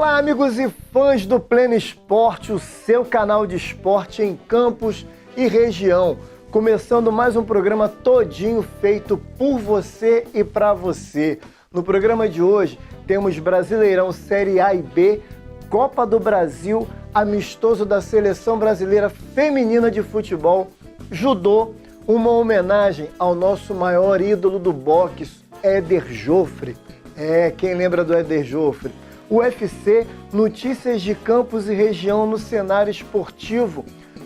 Olá, amigos e fãs do Pleno Esporte, o seu canal de esporte em Campos e região. Começando mais um programa todinho feito por você e para você. No programa de hoje temos Brasileirão Série A e B, Copa do Brasil, amistoso da Seleção Brasileira Feminina de Futebol, judô, uma homenagem ao nosso maior ídolo do boxe, Éder Joffre. Quem lembra do Éder Joffre? UFC, notícias de Campos e região no cenário esportivo,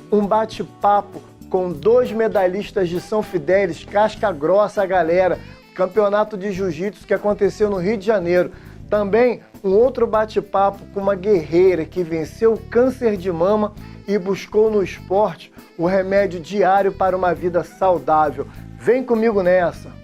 um bate-papo com 2 medalhistas de São Fidélis, casca grossa galera, campeonato de jiu-jitsu que aconteceu no Rio de Janeiro. Também um outro bate-papo com uma guerreira que venceu o câncer de mama e buscou no esporte o remédio diário para uma vida saudável. Vem comigo nessa!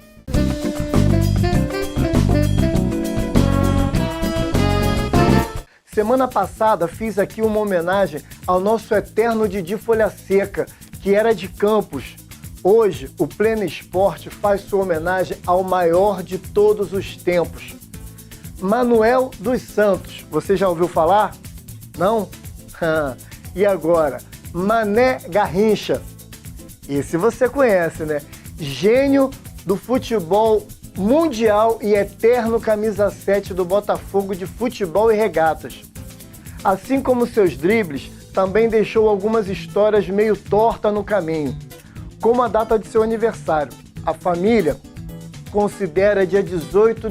Semana passada fiz aqui uma homenagem ao nosso eterno Didi Folha Seca, que era de Campos. Hoje, o Pleno Esporte faz sua homenagem ao maior de todos os tempos, Manuel dos Santos. Você já ouviu falar? Não? E agora? Mané Garrincha. Esse você conhece, né? Gênio do futebol mundial e eterno camisa 7 do Botafogo de futebol e regatas. Assim como seus dribles, também deixou algumas histórias meio tortas no caminho, como a data de seu aniversário. A família considera dia 18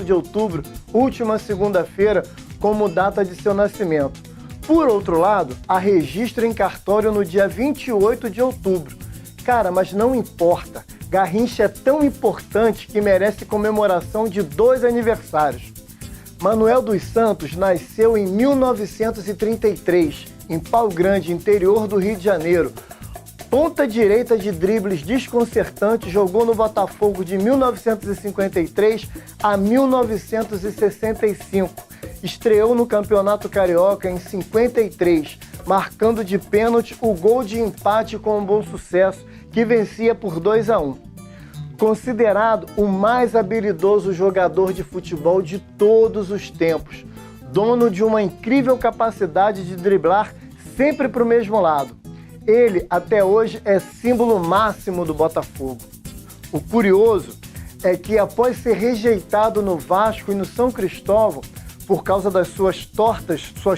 de outubro, última segunda-feira, como data de seu nascimento. Por outro lado, há registro em cartório no dia 28 de outubro. Cara, mas não importa. Garrincha é tão importante que merece comemoração de 2 aniversários. Manuel dos Santos nasceu em 1933, em Pau Grande, interior do Rio de Janeiro. Ponta direita de dribles desconcertantes, jogou no Botafogo de 1953 a 1965. Estreou no Campeonato Carioca em 53, marcando de pênalti o gol de empate com um Bom Sucesso, que vencia por 2-1. Considerado o mais habilidoso jogador de futebol de todos os tempos, dono de uma incrível capacidade de driblar sempre para o mesmo lado. Ele, até hoje, é símbolo máximo do Botafogo. O curioso é que, após ser rejeitado no Vasco e no São Cristóvão, por causa das suas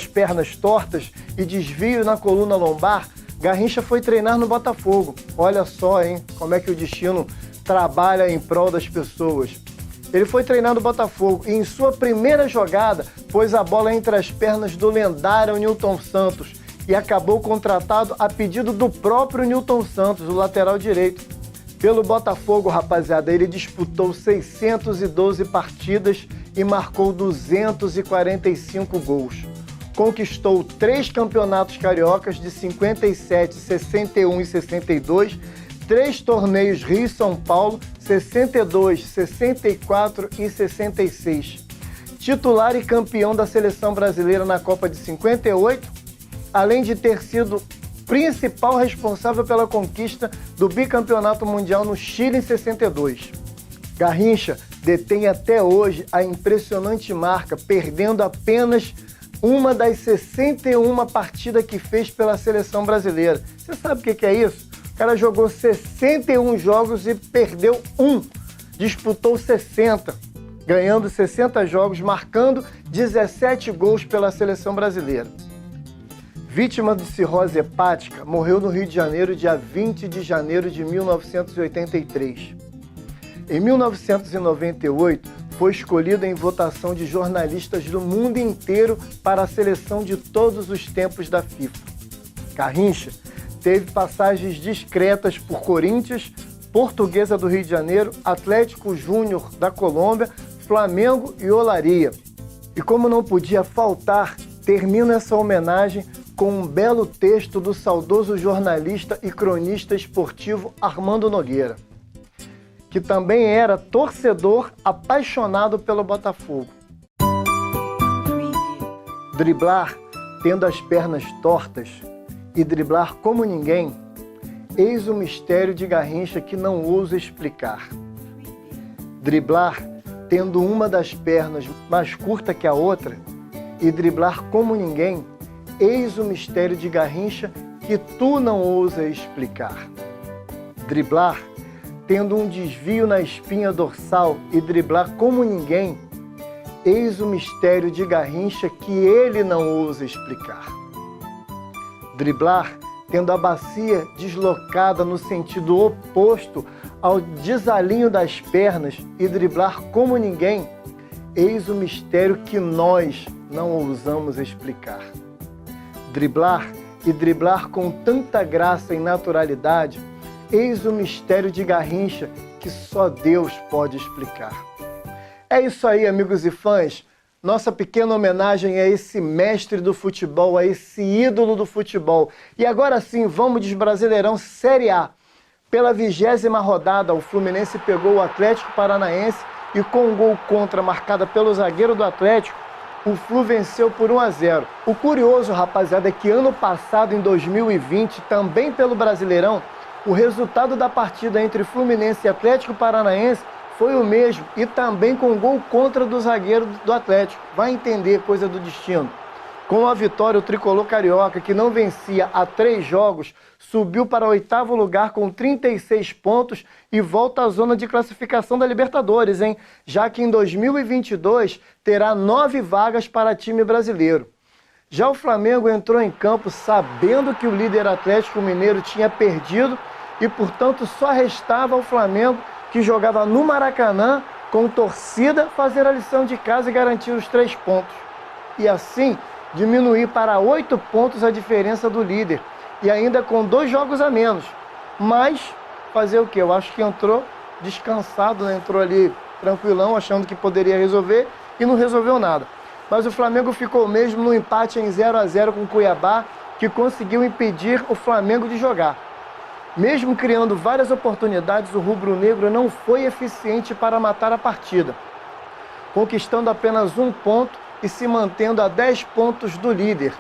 pernas tortas e desvio na coluna lombar, Garrincha foi treinar no Botafogo. Olha só, hein, como é que o destino trabalha em prol das pessoas. Ele foi treinar no Botafogo e em sua primeira jogada pôs a bola entre as pernas do lendário Nilton Santos e acabou contratado a pedido do próprio Nilton Santos, o lateral direito. Pelo Botafogo, rapaziada, ele disputou 612 partidas e marcou 245 gols. Conquistou 3 campeonatos cariocas de 57, 61 e 62, 3 torneios Rio e São Paulo, 62, 64 e 66. Titular e campeão da Seleção Brasileira na Copa de 58, além de ter sido principal responsável pela conquista do bicampeonato mundial no Chile em 62. Garrincha detém até hoje a impressionante marca, perdendo apenas uma das 61 partidas que fez pela Seleção Brasileira. Você sabe o que é isso? O cara jogou 61 jogos e perdeu 1. Disputou 60, ganhando 60 jogos, marcando 17 gols pela Seleção Brasileira. Vítima de cirrose hepática, morreu no Rio de Janeiro, dia 20 de janeiro de 1983. Em 1998, foi escolhido em votação de jornalistas do mundo inteiro para a seleção de todos os tempos da FIFA. Garrincha teve passagens discretas por Corinthians, Portuguesa do Rio de Janeiro, Atlético Júnior da Colômbia, Flamengo e Olaria. E como não podia faltar, termino essa homenagem com um belo texto do saudoso jornalista e cronista esportivo Armando Nogueira, que também era torcedor apaixonado pelo Botafogo. Driblar tendo as pernas tortas e driblar como ninguém, eis o mistério de Garrincha que não ouso explicar. Driblar tendo uma das pernas mais curta que a outra e driblar como ninguém, eis o mistério de Garrincha que tu não ousa explicar. Driblar, tendo um desvio na espinha dorsal e driblar como ninguém, eis o mistério de Garrincha que ele não ousa explicar. Driblar, tendo a bacia deslocada no sentido oposto ao desalinho das pernas e driblar como ninguém, eis o mistério que nós não ousamos explicar. Driblar e driblar com tanta graça e naturalidade, eis o mistério de Garrincha que só Deus pode explicar. É isso aí, amigos e fãs. Nossa pequena homenagem a esse mestre do futebol, a esse ídolo do futebol. E agora sim, vamos de Brasileirão Série A. Pela 20ª rodada, o Fluminense pegou o Atlético Paranaense e com um gol contra marcado pelo zagueiro do Atlético, o Flu venceu por 1-0. O curioso, rapaziada, é que ano passado, em 2020, também pelo Brasileirão, o resultado da partida entre Fluminense e Atlético Paranaense foi o mesmo e também com gol contra do zagueiro do Atlético. Vai entender, coisa do destino. Com a vitória, o tricolor carioca, que não vencia há 3 jogos, subiu para o 8º lugar com 36 pontos e volta à zona de classificação da Libertadores, hein? Já que em 2022 terá 9 vagas para time brasileiro. Já o Flamengo entrou em campo sabendo que o líder Atlético Mineiro tinha perdido e, portanto, só restava ao Flamengo, que jogava no Maracanã, com torcida, fazer a lição de casa e garantir os 3 pontos. E assim, diminuir para 8 pontos a diferença do líder. E ainda com 2 jogos a menos. Mas, fazer o quê? Eu acho que entrou descansado, né? Entrou ali tranquilão, achando que poderia resolver e não resolveu nada. Mas o Flamengo ficou mesmo no empate em 0-0 com o Cuiabá, que conseguiu impedir o Flamengo de jogar. Mesmo criando várias oportunidades, o rubro-negro não foi eficiente para matar a partida, conquistando apenas 1 ponto e se mantendo a 10 pontos do líder.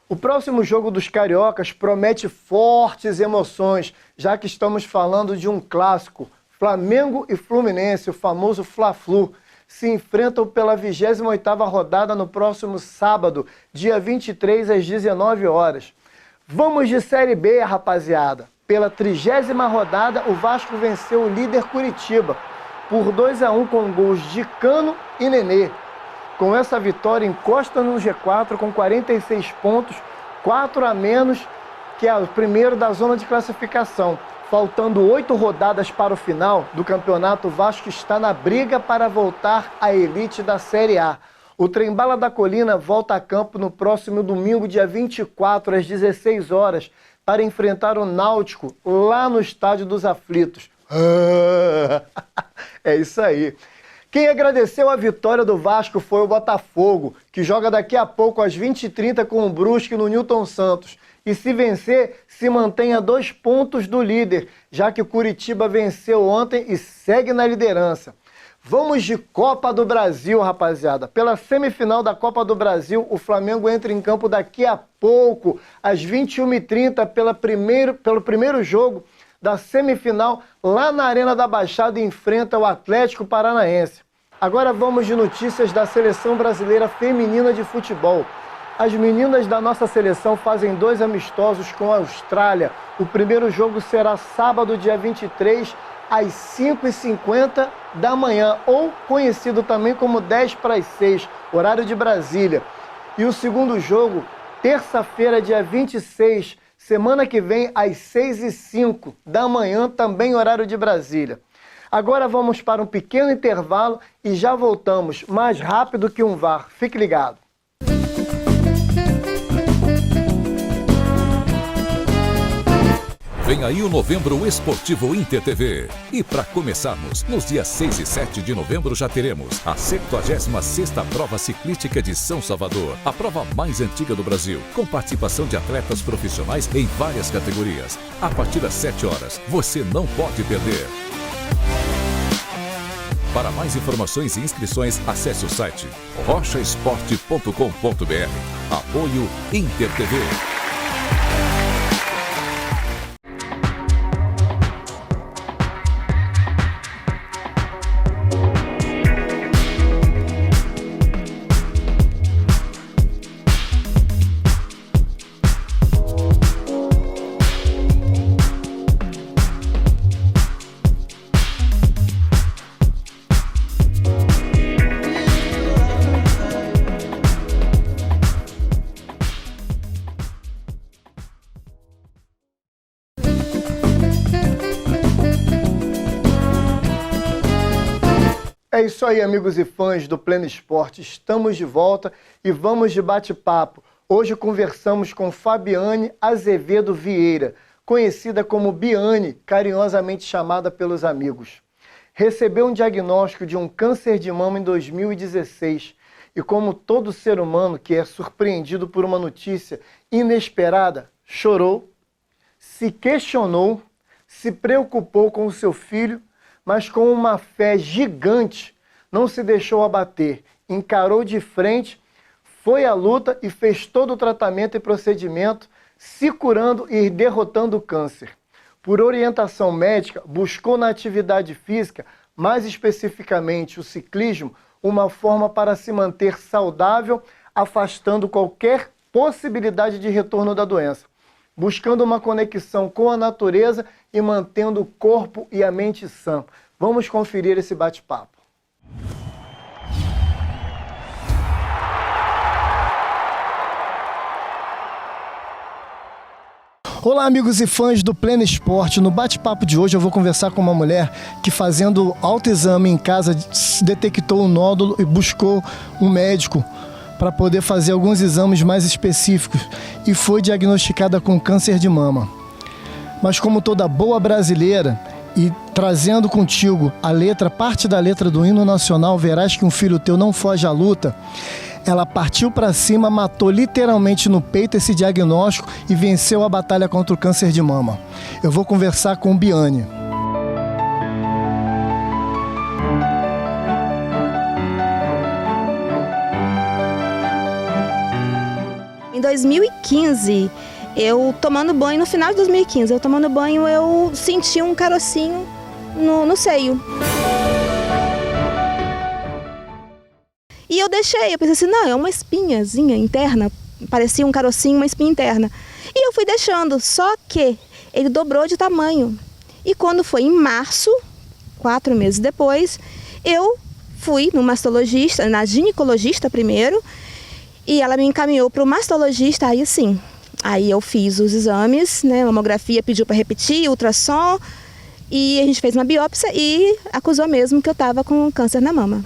O próximo jogo dos cariocas promete fortes emoções, já que estamos falando de um clássico. Flamengo e Fluminense, o famoso Fla-Flu, se enfrentam pela 28ª rodada no próximo sábado, dia 23 às 19 horas. Vamos de Série B, rapaziada. Pela 30ª rodada, o Vasco venceu o líder Curitiba por 2-1 com gols de Cano e Nenê. Com essa vitória, encosta no G4 com 46 pontos, 4 a menos que é o primeiro da zona de classificação. Faltando 8 rodadas para o final do campeonato, o Vasco está na briga para voltar à elite da Série A. O Trem-Bala da Colina volta a campo no próximo domingo, dia 24, às 16 horas, para enfrentar o Náutico lá no Estádio dos Aflitos. É isso aí. Quem agradeceu a vitória do Vasco foi o Botafogo, que joga daqui a pouco às 20h30 com o Brusque no Newton Santos. E se vencer, se mantém a 2 pontos do líder, já que o Curitiba venceu ontem e segue na liderança. Vamos de Copa do Brasil, rapaziada. Pela semifinal da Copa do Brasil, o Flamengo entra em campo daqui a pouco, às 21h30, pelo primeiro jogo da semifinal, lá na Arena da Baixada, e enfrenta o Atlético Paranaense. Agora vamos de notícias da Seleção Brasileira Feminina de Futebol. As meninas da nossa seleção fazem 2 amistosos com a Austrália. O primeiro jogo será sábado, dia 23, às 5h50 da manhã, ou conhecido também como 5:50, horário de Brasília. E o segundo jogo, terça-feira, dia 26, semana que vem, às 6h05 da manhã, também horário de Brasília. Agora vamos para um pequeno intervalo e já voltamos, mais rápido que um VAR. Fique ligado. Vem aí o Novembro Esportivo Inter TV. E para começarmos, nos dias 6 e 7 de novembro já teremos a 76ª Prova Ciclística de São Salvador, a prova mais antiga do Brasil, com participação de atletas profissionais em várias categorias. A partir das 7 horas, você não pode perder. Para mais informações e inscrições, acesse o site rochaesporte.com.br. Apoio Inter TV. É isso aí, amigos e fãs do Pleno Esporte. Estamos de volta e vamos de bate-papo. Hoje conversamos com Fabiane Azevedo Vieira, conhecida como Biane, carinhosamente chamada pelos amigos. Recebeu um diagnóstico de um câncer de mama em 2016 e, como todo ser humano que é surpreendido por uma notícia inesperada, chorou, se questionou, se preocupou com o seu filho, mas com uma fé gigante, não se deixou abater, encarou de frente, foi à luta e fez todo o tratamento e procedimento, se curando e derrotando o câncer. Por orientação médica, buscou na atividade física, mais especificamente o ciclismo, uma forma para se manter saudável, afastando qualquer possibilidade de retorno da doença, buscando uma conexão com a natureza e mantendo o corpo e a mente sã. Vamos conferir esse bate-papo. Olá, amigos e fãs do Pleno Esporte. No bate-papo de hoje eu vou conversar com uma mulher que, fazendo autoexame em casa, detectou um nódulo e buscou um médico para poder fazer alguns exames mais específicos e foi diagnosticada com câncer de mama. Mas como toda boa brasileira, e trazendo contigo parte da letra do hino nacional, verás que um filho teu não foge à luta, ela partiu para cima, matou literalmente no peito esse diagnóstico e venceu a batalha contra o câncer de mama. Eu vou conversar com Biane. Em 2015, eu tomando banho, no final de 2015, eu senti um carocinho no seio. E eu pensei assim, não, é uma espinhazinha interna, parecia um carocinho, uma espinha interna. E eu fui deixando, só que ele dobrou de tamanho. E quando foi em março, 4 meses depois, eu fui no mastologista, na ginecologista primeiro, e ela me encaminhou para o mastologista, aí sim. Aí eu fiz os exames, né, mamografia pediu para repetir, ultrassom, e a gente fez uma biópsia e acusou mesmo que eu estava com câncer na mama.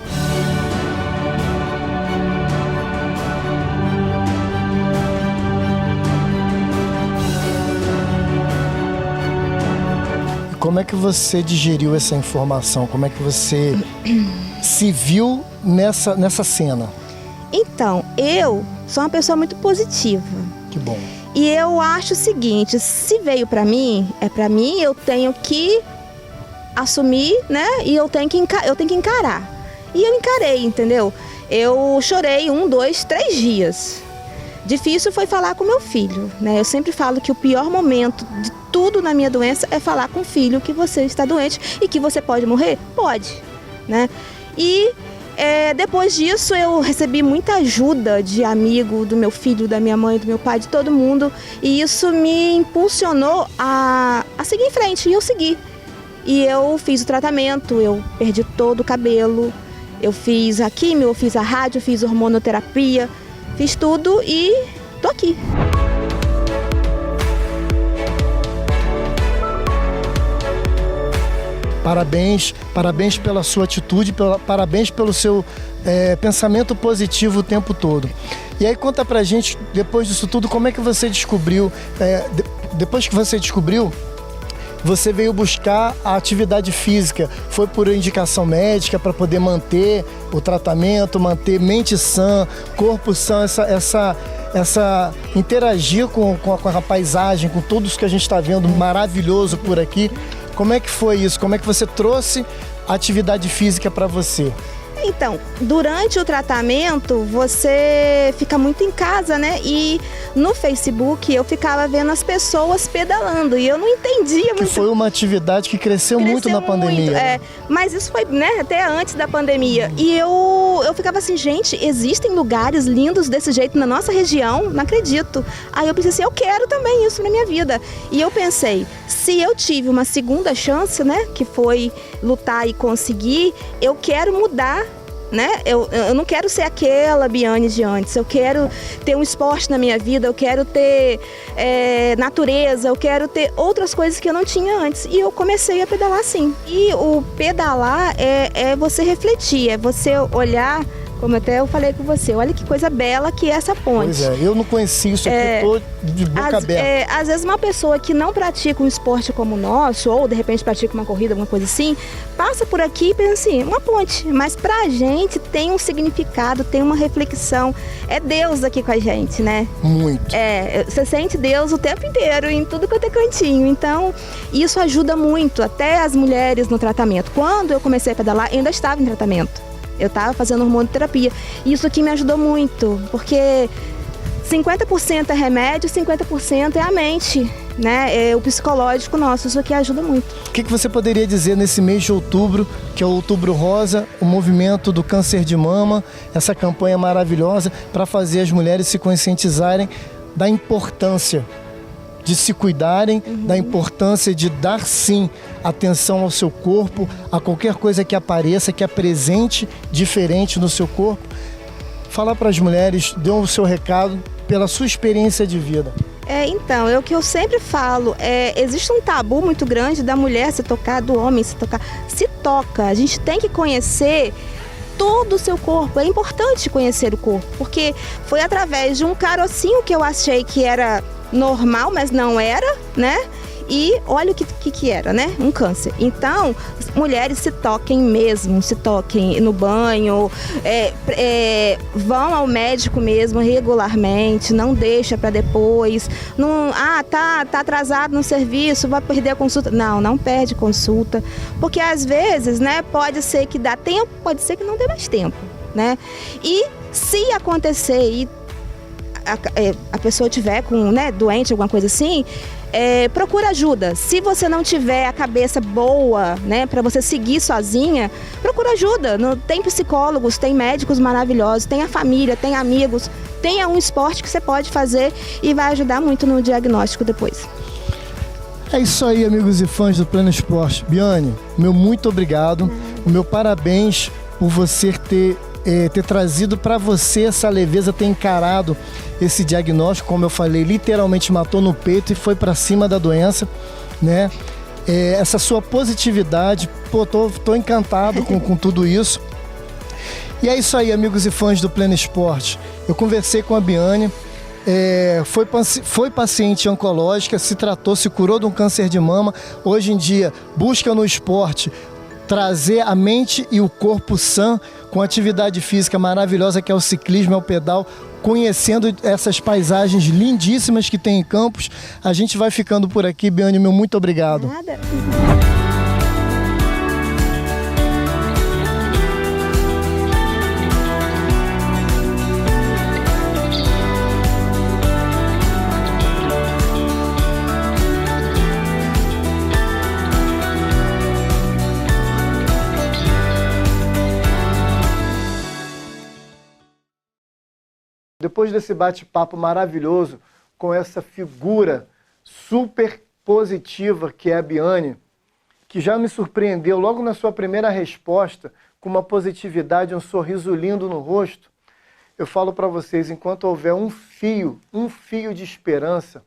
Como é que você digeriu essa informação? Como é que você se viu nessa cena? Então, eu sou uma pessoa muito positiva. Que bom. E eu acho o seguinte, se veio pra mim, é pra mim, eu tenho que assumir, né? E eu tenho que encarar. E eu encarei, entendeu? Eu chorei 1, 2, 3 dias. Difícil foi falar com meu filho, né? Eu sempre falo que o pior momento de tudo na minha doença é falar com o filho que você está doente e que você pode morrer? Pode, né? E depois disso eu recebi muita ajuda de amigo do meu filho, da minha mãe, do meu pai, de todo mundo. E isso me impulsionou a seguir em frente, e eu segui. E eu fiz o tratamento, eu perdi todo o cabelo, eu fiz a quimio, eu fiz a rádio, eu fiz hormonoterapia, fiz tudo e tô aqui. Parabéns pela sua atitude, parabéns pelo seu pensamento positivo o tempo todo. E aí conta pra gente, depois disso tudo, como é que você descobriu, depois que você descobriu, você veio buscar a atividade física, foi por indicação médica para poder manter o tratamento, manter mente sã, corpo sã, interagir com a paisagem, com tudo isso que a gente está vendo maravilhoso por aqui. Como é que foi isso? Como é que você trouxe a atividade física para você? Então, durante o tratamento, você fica muito em casa, né? E no Facebook eu ficava vendo as pessoas pedalando e eu não entendia muito. Que foi uma atividade que cresceu muito na pandemia. Né? Mas isso foi, né, até antes da pandemia. E eu ficava assim, gente, existem lugares lindos desse jeito na nossa região? Não acredito. Aí eu pensei assim, eu quero também isso na minha vida. E eu pensei, se eu tive uma segunda chance, né, que foi lutar e conseguir, eu quero mudar, né? Eu não quero ser aquela Biane de antes, eu quero ter um esporte na minha vida, eu quero ter natureza, eu quero ter outras coisas que eu não tinha antes. E eu comecei a pedalar assim. E o pedalar é você refletir, é você olhar, como até eu falei com você, olha que coisa bela que é essa ponte. Pois é, eu não conheci isso aqui, eu tô de boca aberta. Às vezes uma pessoa que não pratica um esporte como o nosso, ou de repente pratica uma corrida, alguma coisa assim, passa por aqui e pensa assim, uma ponte. Mas pra gente tem um significado, tem uma reflexão. É Deus aqui com a gente, né? Muito. Você sente Deus o tempo inteiro, em tudo quanto é cantinho. Então, isso ajuda muito, até as mulheres no tratamento. Quando eu comecei a pedalar, eu ainda estava em tratamento. Eu estava fazendo hormonoterapia. E isso aqui me ajudou muito, porque 50% é remédio, 50% é a mente, né? É o psicológico nosso, isso aqui ajuda muito. O que você poderia dizer nesse mês de outubro, que é o Outubro Rosa, o movimento do câncer de mama, essa campanha maravilhosa para fazer as mulheres se conscientizarem da importância de se cuidarem, da importância de dar sim atenção ao seu corpo, a qualquer coisa que apareça, que apresente diferente no seu corpo. Falar para as mulheres, dê o seu recado pela sua experiência de vida. Então, é o que eu sempre falo, existe um tabu muito grande da mulher se tocar, do homem se tocar. Se toca, a gente tem que conhecer todo o seu corpo, é importante conhecer o corpo, porque foi através de um carocinho que eu achei que era normal, mas não era, né? E olha o que era, né? Um câncer. Então, mulheres se toquem mesmo, se toquem no banho, vão ao médico mesmo regularmente, não deixa para depois. Não, tá atrasado no serviço, vai perder a consulta. Não perde consulta, porque às vezes, né, pode ser que dá tempo, pode ser que não dê mais tempo, né? E se acontecer e a pessoa tiver com, né, doente, alguma coisa assim, procura ajuda. Se você não tiver a cabeça boa, né, para você seguir sozinha, procura ajuda. Tem psicólogos, tem médicos maravilhosos, tem a família, tem amigos, tenha um esporte que você pode fazer e vai ajudar muito no diagnóstico depois. É isso aí, amigos e fãs do Pleno Esporte. Biane, meu muito obrigado. O meu parabéns por você ter trazido para você essa leveza, ter encarado esse diagnóstico, como eu falei, literalmente matou no peito e foi para cima da doença, né? Essa sua positividade, pô, tô encantado com tudo isso. E é isso aí, amigos e fãs do Pleno Esporte. Eu conversei com a Biane, foi paciente oncológica, se tratou, se curou de um câncer de mama. Hoje em dia busca no esporte trazer a mente e o corpo sã, com atividade física maravilhosa que é o ciclismo, é o pedal, conhecendo essas paisagens lindíssimas que tem em Campos. A gente vai ficando por aqui, Biane, meu muito obrigado. Nada. Depois desse bate-papo maravilhoso com essa figura super positiva que é a Biane, que já me surpreendeu logo na sua primeira resposta, com uma positividade, um sorriso lindo no rosto, eu falo para vocês, enquanto houver um fio de esperança,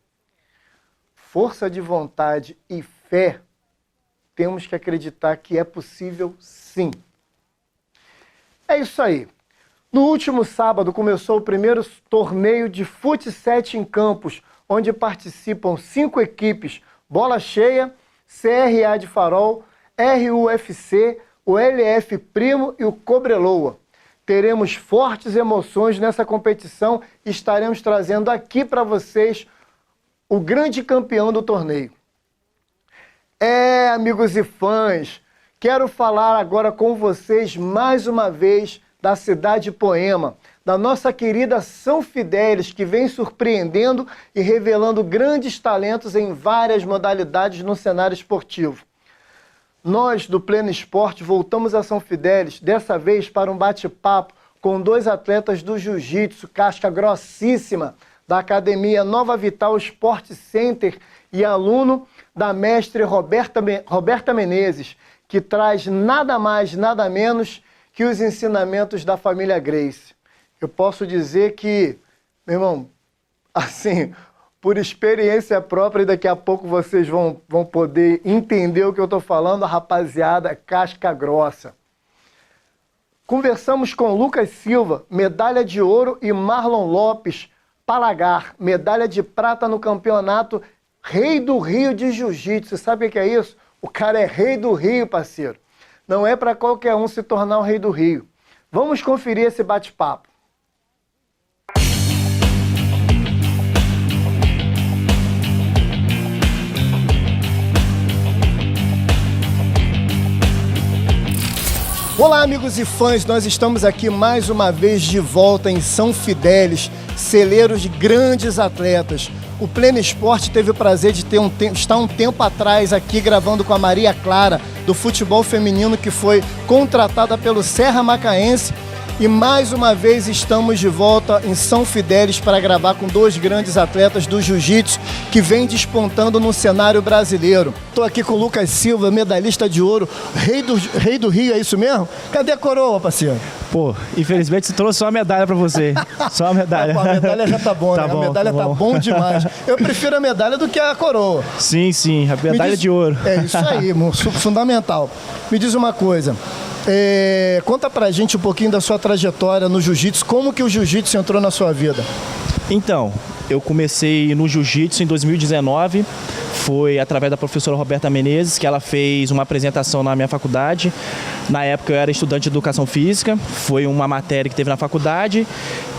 força de vontade e fé, temos que acreditar que é possível sim. É isso aí. No último sábado começou o primeiro torneio de Fut7 em Campos, onde participam 5 equipes, Bola Cheia, CRA de Farol, RUFC, o LF Primo e o Cobreloa. Teremos fortes emoções nessa competição e estaremos trazendo aqui para vocês o grande campeão do torneio. Amigos e fãs, quero falar agora com vocês mais uma vez da cidade Poema, da nossa querida São Fidélis, que vem surpreendendo e revelando grandes talentos em várias modalidades no cenário esportivo. Nós, do Pleno Esporte, voltamos a São Fidélis, dessa vez para um bate-papo com 2 atletas do Jiu-Jitsu, casca grossíssima, da Academia Nova Vital Sport Center e aluno da mestre Roberta Menezes, que traz nada mais, nada menos que os ensinamentos da família Gracie. Eu posso dizer que, meu irmão, assim, por experiência própria, e daqui a pouco vocês vão poder entender o que eu estou falando, a rapaziada casca grossa. Conversamos com Lucas Silva, medalha de ouro, e Marlon Lopes Palagar, medalha de prata no campeonato Rei do Rio de Jiu-Jitsu. Você sabe o que é isso? O cara é Rei do Rio, parceiro. Não é para qualquer um se tornar o Rei do Rio. Vamos conferir esse bate-papo. Olá, amigos e fãs, nós estamos aqui mais uma vez de volta em São Fidélis, celeiro de grandes atletas. O Pleno Esporte teve o prazer de estar um tempo atrás aqui gravando com a Maria Clara, do futebol feminino, que foi contratada pelo Serra Macaense. E mais uma vez estamos de volta em São Fidélis para gravar com dois grandes atletas do jiu-jitsu que vem despontando no cenário brasileiro. Estou aqui com o Lucas Silva, medalhista de ouro, rei do Rio, é isso mesmo? Cadê a coroa, parceiro? Pô, infelizmente você trouxe só a medalha pra você. Só a medalha. Pô, a medalha já tá bom, né? Bom, a medalha tá bom demais. Eu prefiro a medalha do que a coroa. Sim, a medalha de ouro. É isso aí, fundamental. Me diz uma coisa. Conta pra gente um pouquinho da sua trajetória no jiu-jitsu, como que o jiu-jitsu entrou na sua vida? Então, eu comecei no jiu-jitsu em 2019, foi através da professora Roberta Menezes, que ela fez uma apresentação na minha faculdade. Na época eu era estudante de educação física, foi uma matéria que teve na faculdade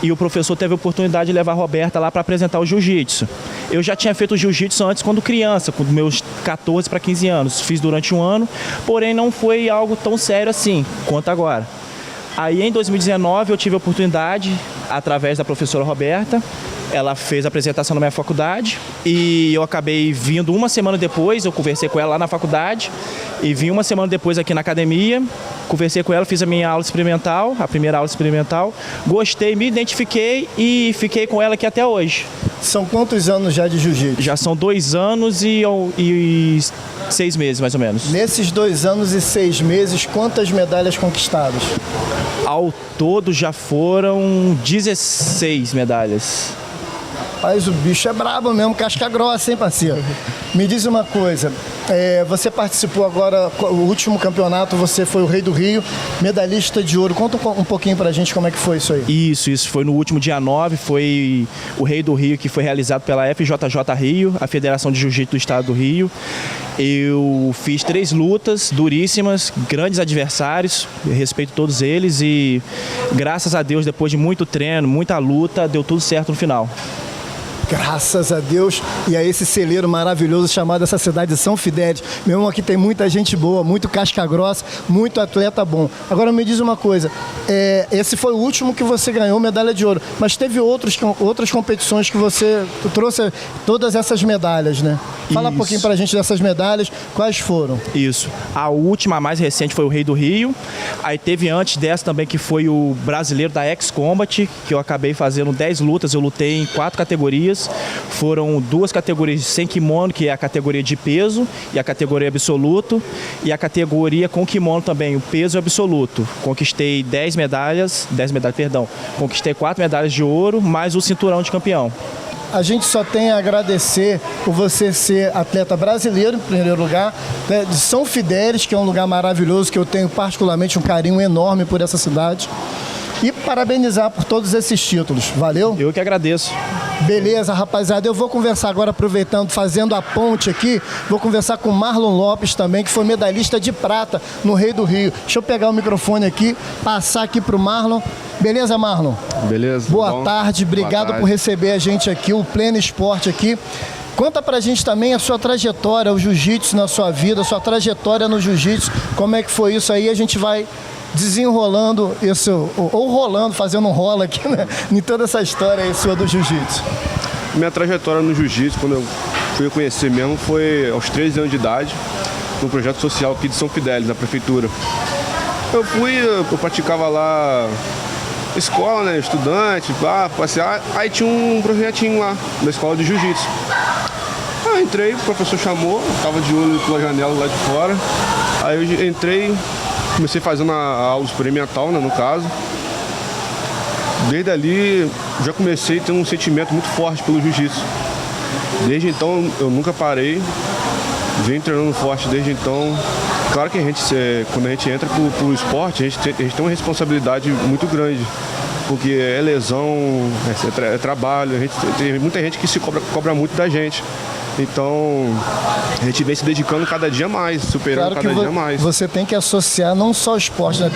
e o professor teve a oportunidade de levar a Roberta lá para apresentar o jiu-jitsu. Eu já tinha feito jiu-jitsu antes quando criança, com meus 14 para 15 anos, fiz durante um ano, porém não foi algo tão sério assim quanto agora. Aí em 2019 eu tive a oportunidade, através da professora Roberta, ela fez a apresentação na minha faculdade e eu acabei vindo uma semana depois, eu conversei com ela lá na faculdade e vim uma semana depois aqui na academia, conversei com ela, fiz a minha aula experimental, a primeira aula experimental, gostei, me identifiquei e fiquei com ela aqui até hoje. São quantos anos já de jiu-jitsu? Já são 2 anos e 6 meses, mais ou menos. Nesses 2 anos e 6 meses, quantas medalhas conquistadas? Ao todo já foram 16 medalhas. Mas o bicho é brabo mesmo, casca grossa, hein, parceiro? Me diz uma coisa, você participou agora, o último campeonato, você foi o Rei do Rio, medalhista de ouro. Conta um pouquinho pra gente como é que foi isso aí. Isso foi no último dia 9, foi o Rei do Rio, que foi realizado pela FJJ Rio, a Federação de Jiu-Jitsu do Estado do Rio. Eu fiz 3 lutas duríssimas, grandes adversários, eu respeito todos eles e graças a Deus, depois de muito treino, muita luta, deu tudo certo no final. Graças a Deus e a esse celeiro maravilhoso chamado essa cidade de São Fidélis. Meu irmão, aqui tem muita gente boa, muito casca grossa, muito atleta bom. Agora me diz uma coisa, esse foi o último que você ganhou medalha de ouro, mas teve outras competições que você trouxe todas essas medalhas, né? Fala um pouquinho pra gente dessas medalhas, quais foram? Isso, a última, a mais recente, foi o Rei do Rio. Aí teve antes dessa também, que foi o brasileiro da X-Combat, que eu acabei fazendo 10 lutas, eu lutei em 4 categorias. Foram 2 categorias sem kimono, que é a categoria de peso e a categoria absoluto, e a categoria com kimono também, o peso absoluto. Conquistei 10 medalhas, conquistei 4 medalhas de ouro, mais o cinturão de campeão. A gente só tem a agradecer por você ser atleta brasileiro, em primeiro lugar, né, de São Fidélis, que é um lugar maravilhoso, que eu tenho particularmente um carinho enorme por essa cidade. E parabenizar por todos esses títulos. Valeu? Eu que agradeço. Beleza, rapaziada. Eu vou conversar agora, aproveitando, fazendo a ponte aqui, vou conversar com o Marlon Lopes também, que foi medalhista de prata no Rei do Rio. Deixa eu pegar o microfone aqui, passar aqui pro Marlon. Beleza, Marlon? Beleza. Boa tarde, obrigado por receber a gente aqui, o Pleno Esporte aqui. Conta pra gente também a sua trajetória, o jiu-jitsu na sua vida, a sua trajetória no jiu-jitsu, como é que foi isso aí, a gente vai desenrolando isso, ou rolando, fazendo um rola aqui, né, em toda essa história aí sua do jiu-jitsu. Minha trajetória no jiu-jitsu, quando eu fui conhecer mesmo, foi aos 13 anos de idade, num projeto social aqui de São Fidélis, na prefeitura. Eu praticava lá escola, né, estudante, passear, aí tinha um projetinho lá, da escola de jiu-jitsu. Aí entrei, o professor chamou, estava de olho pela janela lá de fora, aí eu entrei, Comecei fazendo a aula experimental, né, no caso. Desde ali, já comecei a ter um sentimento muito forte pelo jiu-jitsu. Desde então, eu nunca parei. Venho treinando forte desde então. Claro que quando a gente entra pro esporte, a gente tem uma responsabilidade muito grande. Porque é lesão, é trabalho, tem muita gente que se cobra muito da gente. Então, a gente vem se dedicando cada dia mais, superando cada dia mais. Você tem que associar não só o esporte, né?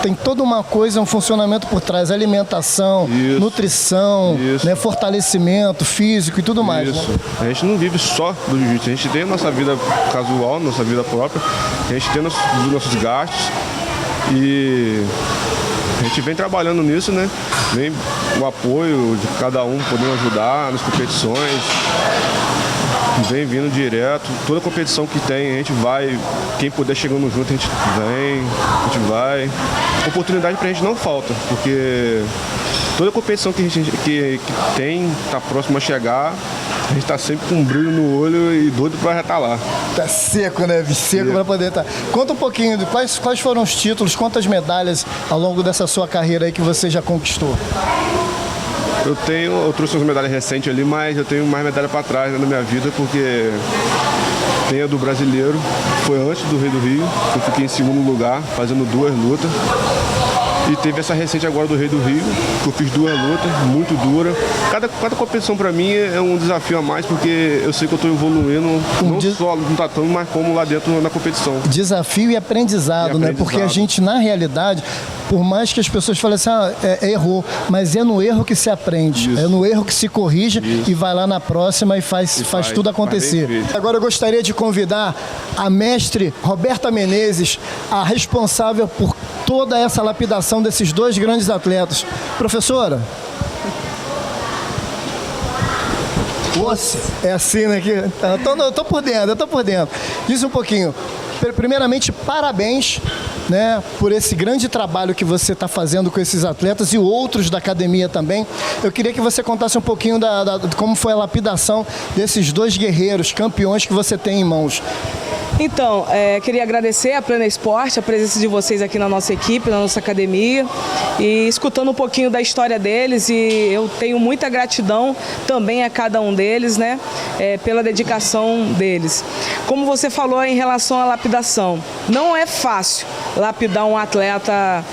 Tem toda uma coisa, um funcionamento por trás, alimentação, nutrição, né? Fortalecimento físico e tudo mais. Né? A gente não vive só do jiu-jitsu, a gente tem a nossa vida casual, nossa vida própria, a gente tem os nossos gastos e a gente vem trabalhando nisso, né? Vem o apoio de cada um podendo ajudar nas competições. Vem vindo direto, toda competição que tem, a gente vai, quem puder chegando junto, a gente vem, a gente vai. Oportunidade pra gente não falta, porque toda competição que a gente que tem, tá próximo a chegar, a gente tá sempre com um brilho no olho e doido pra já estar lá. Tá seco, né? Seco pra poder estar. Conta um pouquinho de quais foram os títulos, quantas medalhas ao longo dessa sua carreira aí que você já conquistou? Eu trouxe umas medalhas recentes ali, mas eu tenho mais medalha para trás, né, na minha vida, porque tem a do brasileiro, foi antes do Rei do Rio, eu fiquei em segundo lugar, fazendo 2 lutas. E teve essa recente agora do Rei do Rio, que eu fiz 2 lutas, muito dura. Cada competição para mim é um desafio a mais, porque eu sei que eu estou evoluindo, não só no tatame, mas como lá dentro na competição. Desafio e aprendizado, né? Porque a gente, na realidade, por mais que as pessoas falem assim, errou, mas é no erro que se aprende, é no erro que se corrige e vai lá na próxima e faz tudo acontecer. Agora eu gostaria de convidar a mestre Roberta Menezes, a responsável por toda essa lapidação desses 2 grandes atletas. Professora? É assim, né? Eu tô por dentro. Diz um pouquinho. Primeiramente, parabéns, né, por esse grande trabalho que você está fazendo com esses atletas e outros da academia também. Eu queria que você contasse um pouquinho de como foi a lapidação desses 2 guerreiros, campeões que você tem em mãos. Então, queria agradecer a Plena Esporte, a presença de vocês aqui na nossa equipe, na nossa academia, e escutando um pouquinho da história deles, e eu tenho muita gratidão também a cada um deles, né, pela dedicação deles. Como você falou em relação à lapidação, não é fácil lapidar um atleta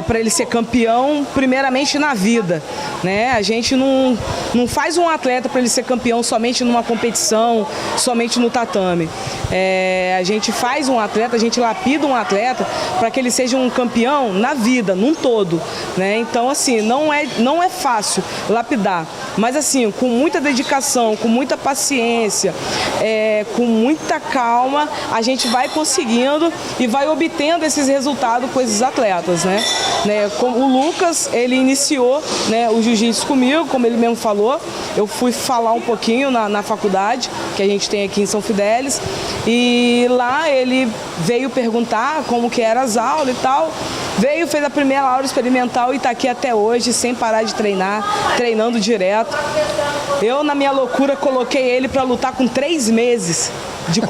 para ele ser campeão, primeiramente na vida, né? A gente não faz um atleta para ele ser campeão somente numa competição, somente no tatame. A gente faz um atleta, a gente lapida um atleta para que ele seja um campeão na vida, num todo, né? Então, assim, não é fácil lapidar, mas assim, com muita dedicação, com muita paciência, com muita calma, a gente vai conseguindo e vai obtendo esses resultados com esses atletas, né? Como o Lucas, ele iniciou, né, o jiu-jitsu comigo, como ele mesmo falou. Eu fui falar um pouquinho na faculdade que a gente tem aqui em São Fidélis, e lá ele veio perguntar como que eram as aulas e tal. Veio, fez a primeira aula experimental e está aqui até hoje, sem parar de treinar, treinando direto. Eu, na minha loucura, coloquei ele para lutar com 3 meses de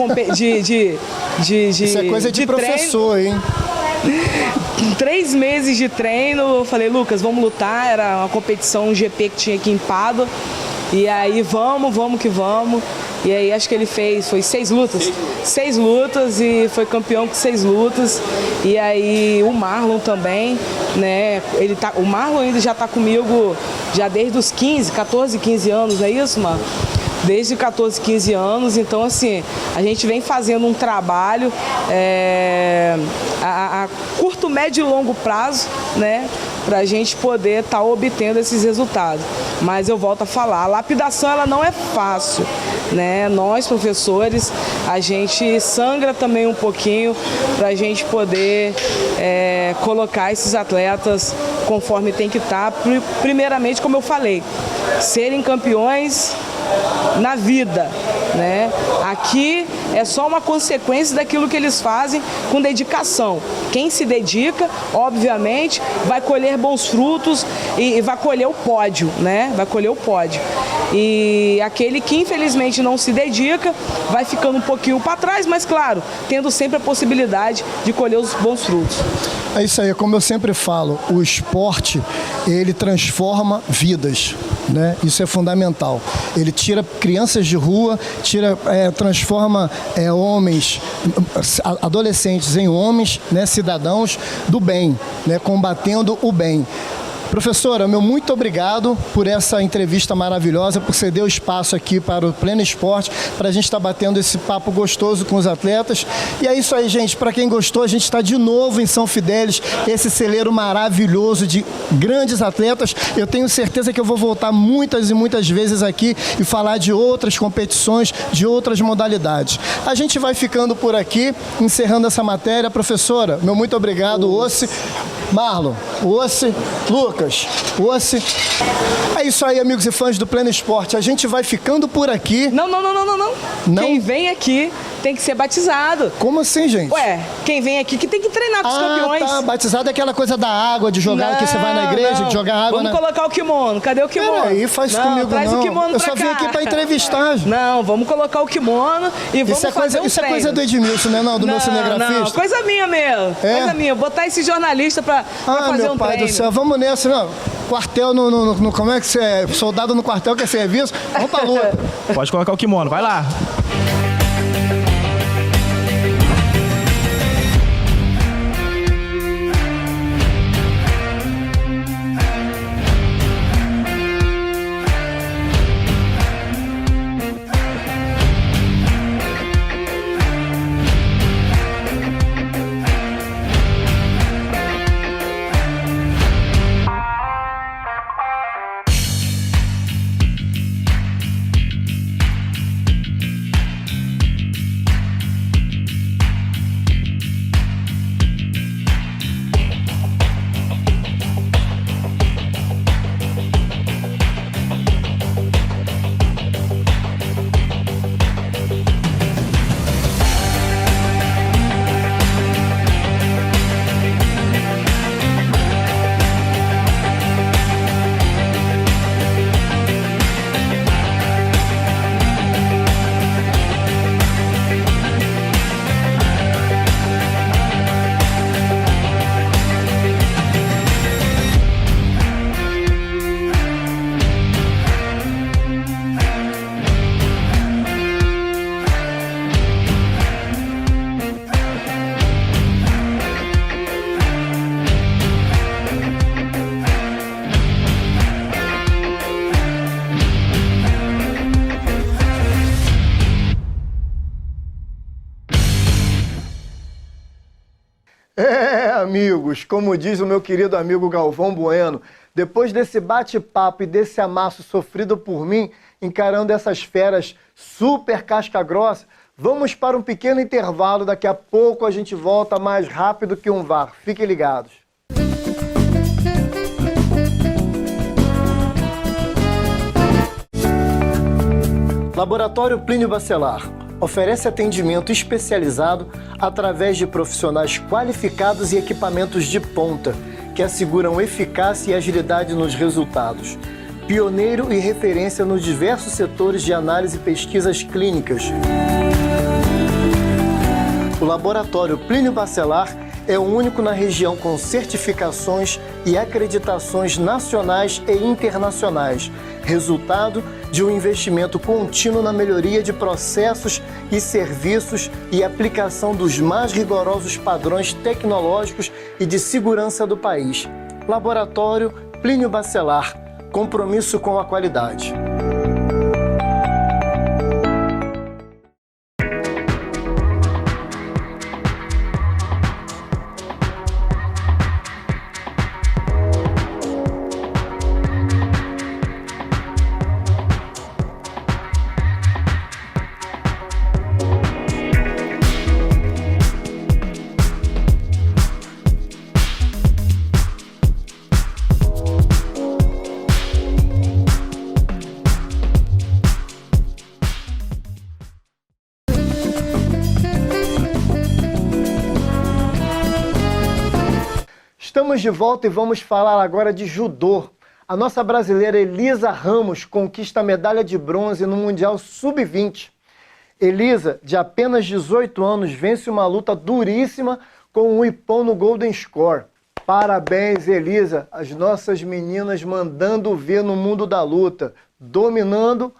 Isso é coisa de professor, treino. Hein? 3 meses de treino, eu falei, Lucas, vamos lutar. Era uma competição, um GP que tinha aqui em Pádua. E aí, vamos que vamos. E aí, acho que ele foi 6 lutas? 6 lutas e foi campeão com 6 lutas. E aí, o Marlon também, né? O Marlon ainda já tá comigo já desde os 14, 15 anos, não é isso, mano? Desde 14, 15 anos, então assim, a gente vem fazendo um trabalho a curto, médio e longo prazo, né, para a gente poder estar obtendo esses resultados. Mas eu volto a falar, a lapidação ela não é fácil, né? Nós, professores, a gente sangra também um pouquinho para a gente poder colocar esses atletas conforme tem que estar. Primeiramente, como eu falei, serem campeões na vida, né? Aqui é só uma consequência daquilo que eles fazem com dedicação. Quem se dedica, obviamente, vai colher bons frutos e vai colher o pódio, né? Vai colher o pódio. E aquele que infelizmente não se dedica vai ficando um pouquinho para trás, mas claro, tendo sempre a possibilidade de colher os bons frutos. É isso aí, como eu sempre falo, o esporte, ele transforma vidas, né? Isso é fundamental. Ele tira crianças de rua, transforma homens, adolescentes em homens, né, cidadãos do bem, né, combatendo o bem. Professora, meu muito obrigado por essa entrevista maravilhosa, por ceder o espaço aqui para o Pleno Esporte, para a gente estar batendo esse papo gostoso com os atletas. E é isso aí, gente. Para quem gostou, a gente está de novo em São Fidélis, esse celeiro maravilhoso de grandes atletas. Eu tenho certeza que eu vou voltar muitas e muitas vezes aqui e falar de outras competições, de outras modalidades. A gente vai ficando por aqui, encerrando essa matéria. Professora, meu muito obrigado, Ossi. Marlon, Ossi, Lucas, Ossi. É isso aí, amigos e fãs do Pleno Esporte. A gente vai ficando por aqui. Não. Quem vem aqui tem que ser batizado. Como assim, gente? Ué, quem vem aqui que tem que treinar com os campeões. Tá. Batizado é aquela coisa da água, de jogar, que você vai na igreja, de jogar água. Vamos colocar o kimono. Cadê o kimono? Peraí, faz comigo traz não. O kimono eu só vim aqui pra entrevistar. Não, vamos colocar o kimono e vamos fazer um Isso é treino. coisa do Edmilson, né? Não, do meu cinegrafista? Não, coisa minha mesmo. É? Coisa minha. Botar esse jornalista pra fazer meu um pai treino. do céu, vamos nessa, não. Quartel no como é que você é? Soldado no quartel que é serviço? Vamos pra luta. Pode colocar o kimono, vai lá. Amigos, como diz o meu querido amigo Galvão Bueno, depois desse bate-papo e desse amasso sofrido por mim, encarando essas feras super casca-grossa, vamos para um pequeno intervalo, daqui a pouco a gente volta mais rápido que um VAR. Fiquem ligados. Laboratório Plínio Bacelar oferece atendimento especializado através de profissionais qualificados e equipamentos de ponta, que asseguram eficácia e agilidade nos resultados. Pioneiro e referência nos diversos setores de análise e pesquisas clínicas. O Laboratório Plínio Bacelar é o único na região com certificações e acreditações nacionais e internacionais, resultado de um investimento contínuo na melhoria de processos e serviços e aplicação dos mais rigorosos padrões tecnológicos e de segurança do país. Laboratório Plínio Bacelar, compromisso com a qualidade. Estamos de volta e vamos falar agora de judô. A nossa brasileira Elisa Ramos conquista a medalha de bronze no Mundial Sub-20. Elisa, de apenas 18 anos, vence uma luta duríssima com um ipom no Golden Score. Parabéns, Elisa, as nossas meninas mandando ver no mundo da luta, dominando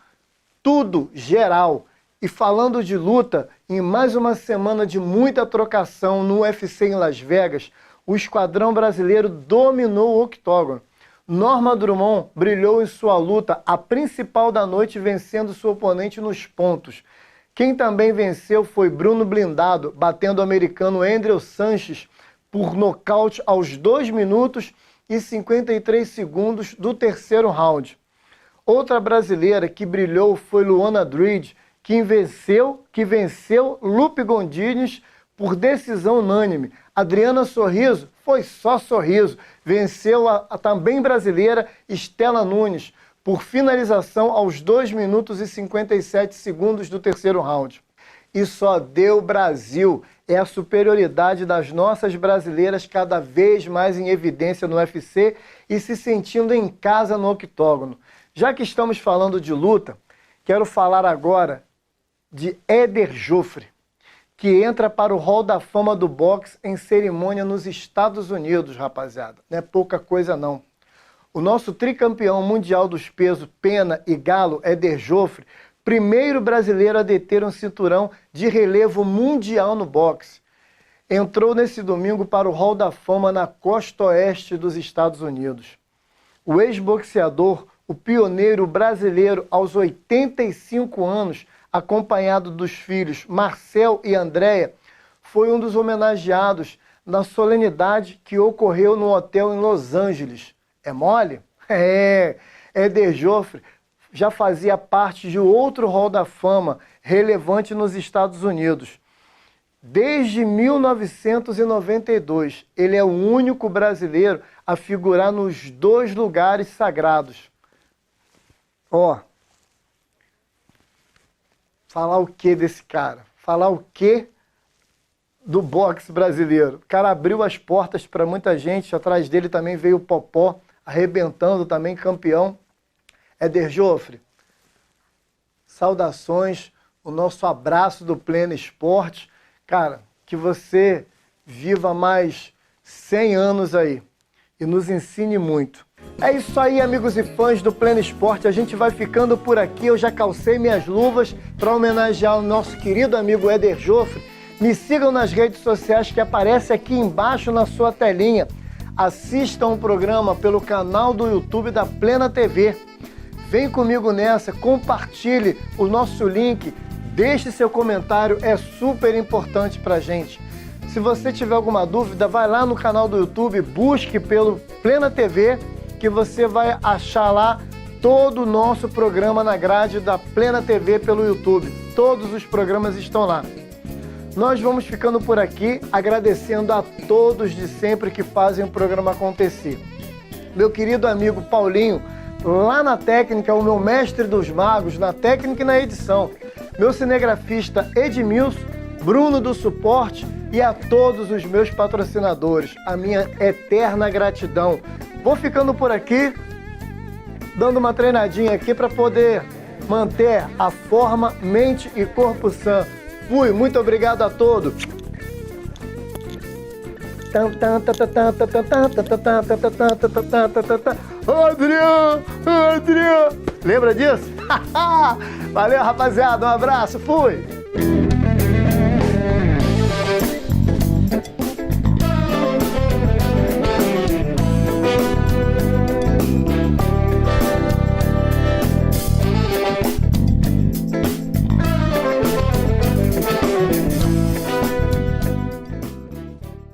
tudo, geral. E falando de luta, em mais uma semana de muita trocação no UFC em Las Vegas, o esquadrão brasileiro dominou o octógono. Norma Drummond brilhou em sua luta, a principal da noite, vencendo seu oponente nos pontos. Quem também venceu foi Bruno Blindado, batendo o americano Andrew Sanches por nocaute aos 2 minutos e 53 segundos do terceiro round. Outra brasileira que brilhou foi Luana Dride, que venceu Lupe Gondines por decisão unânime. Adriana Sorriso foi só sorriso. Venceu a também brasileira Estela Nunes por finalização aos 2 minutos e 57 segundos do terceiro round. E só deu Brasil. É a superioridade das nossas brasileiras cada vez mais em evidência no UFC e se sentindo em casa no octógono. Já que estamos falando de luta, quero falar agora de Éder Joffre, que entra para o Hall da Fama do boxe em cerimônia nos Estados Unidos, rapaziada. Não é pouca coisa, não. O nosso tricampeão mundial dos pesos pena e galo, Éder Joffre, primeiro brasileiro a deter um cinturão de relevo mundial no boxe, entrou nesse domingo para o Hall da Fama na costa oeste dos Estados Unidos. O ex-boxeador, o pioneiro brasileiro aos 85 anos, acompanhado dos filhos Marcel e Andréia, foi um dos homenageados na solenidade que ocorreu no hotel em Los Angeles. É mole? Éder Joffre já fazia parte de outro Hall da Fama relevante nos Estados Unidos. Desde 1992, ele é o único brasileiro a figurar nos 2 lugares sagrados. Falar o que desse cara? Falar o que do boxe brasileiro? O cara abriu as portas para muita gente, atrás dele também veio o Popó, arrebentando também, campeão. Éder Joffre, saudações, o nosso abraço do Pleno Esporte. Cara, que você viva mais 100 anos aí e nos ensine muito. É isso aí, amigos e fãs do Pleno Esporte, a gente vai ficando por aqui. Eu já calcei minhas luvas para homenagear o nosso querido amigo Éder Joffre. Me sigam nas redes sociais que aparece aqui embaixo na sua telinha. Assistam o programa pelo canal do YouTube da Plena TV. Vem comigo nessa, compartilhe o nosso link, deixe seu comentário, é super importante pra gente. Se você tiver alguma dúvida, vai lá no canal do YouTube, busque pelo Plena TV, que você vai achar lá todo o nosso programa na grade da Plena TV pelo YouTube. Todos os programas estão lá. Nós vamos ficando por aqui, agradecendo a todos de sempre que fazem o programa acontecer. Meu querido amigo Paulinho, lá na técnica, o meu mestre dos magos, na técnica e na edição. Meu cinegrafista Edmilson, Bruno do suporte e a todos os meus patrocinadores. A minha eterna gratidão. Vou ficando por aqui, dando uma treinadinha aqui para poder manter a forma, mente e corpo sã. Fui, muito obrigado a todos. Adriano! Lembra disso? Valeu, rapaziada. Um abraço. Fui!